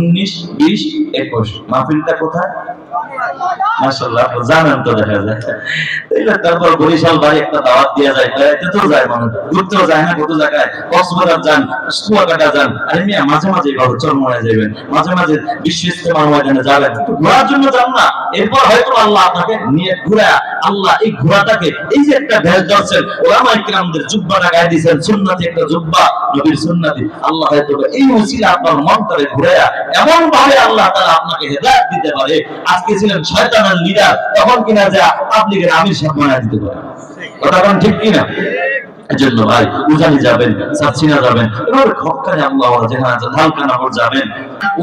19, 20, 21 মাহফিলটা কোথায়? মাশাআল্লাহ জানেন তো দেখা যায়। তারপর বরিশাল ভাই একটা দাওয়াত দিয়ে যায়, এতে তো যায় মানুষ, ঘুরতেও যায় না কত জায়গায়, কক্সবাজার যান, কুয়াকাটা যান, আরে মিয়া মাঝে মাঝে এভাবে চরমোনায় যাবেন, মাঝে মাঝে বিশ্ব ইস্তেমার ময়দানে যাবেন, ঘোরার জন্য যান না। এরপর হয়তো আল্লাহ আপনাকে নিয়ে ঘুরা, আল্লাহ এই ঘোরাটাকে, এই যে একটা ভেজ ধরছেন, ওলামায়ে কিরামদের জুব্বাটা গায়ে দিয়েছেন, সুন্নতি একটা জুব্বা, নবীর সুন্নতি, আল্লাহ হয়তো এই উসিলা আপনার মনটারে ঘুরায়া এমন ভাবে আল্লাহ তাআলা আপনাকে হেদায়েত দিতে পারে। আজকে ছিলেন শয়তানের লিডার, তখন কিনা যে পাবলিকের আমির সাহেব বানায় দিতে পারে। কথা কোন ঠিক কিনা? এজন্য ভাই উজানি যাবেন, সাতসিনা যাবেন, এবার খক্কারে আল্লাহ যেখানে আছে ঢালকানাপুর যাবেন,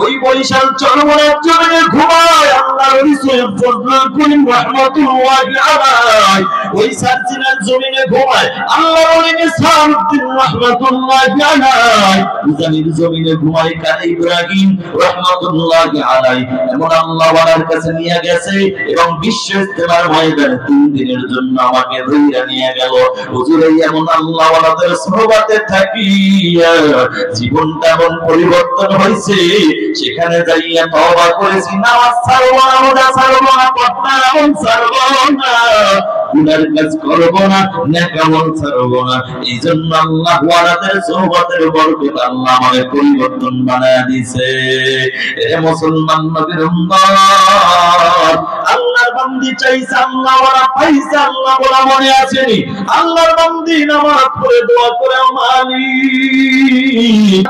ওই বরিশাল চরমোনার জমিনে ঘুমায় আল্লাহর ওলি সৈয়দ ফজলুল করিম রাহমাতুল্লাহি আলাইহি, ওই সাতসিনার জমিনে ঘুমায় আল্লাহর ওলি নিসারউদ্দিন রাহমাতুল্লাহি আলাইহি, উজানির জমিনে ঘুমায় কারি ইব্রাহিম রাহমাতুল্লাহি আলাইহি। এমন আল্লাহ ওয়ালার কাছে নিয়ে গেছে এবং বিশ্ব ইস্তেমার ময়দানে 3 দিনের জন্য আমাকে ধইরা নিয়ে গেল। হুজুর এই এমন আল্লাহ ওয়ালাদের সুহবতে থাকিয়া জীবনটা এমন পরিবর্তন হয়েছে, সেখানে যাইয়া তওবা করেছি, নামাজ ছাড়বো না, রোজা ছাড়বো না, পর্দা আমল ছাড়বো না, গুনার কাজ করবো না, নেক আমল ছাড়বো না। এইজন্য আল্লাহ ওয়ালাদের সুহবতের বরকত আল্লাহ আমাকে পরিবর্তন বানায় দিয়েছে। এ মুসলমান নবীর উম্মত, আল্লাহর বান্দি চাইছে, আল্লাহ ওয়ালা পাইছে, আল্লাহ ওয়ালা মনে আছেনি, আল্লাহর বান্দি নামাজ পড়ে দোয়া করে মালিক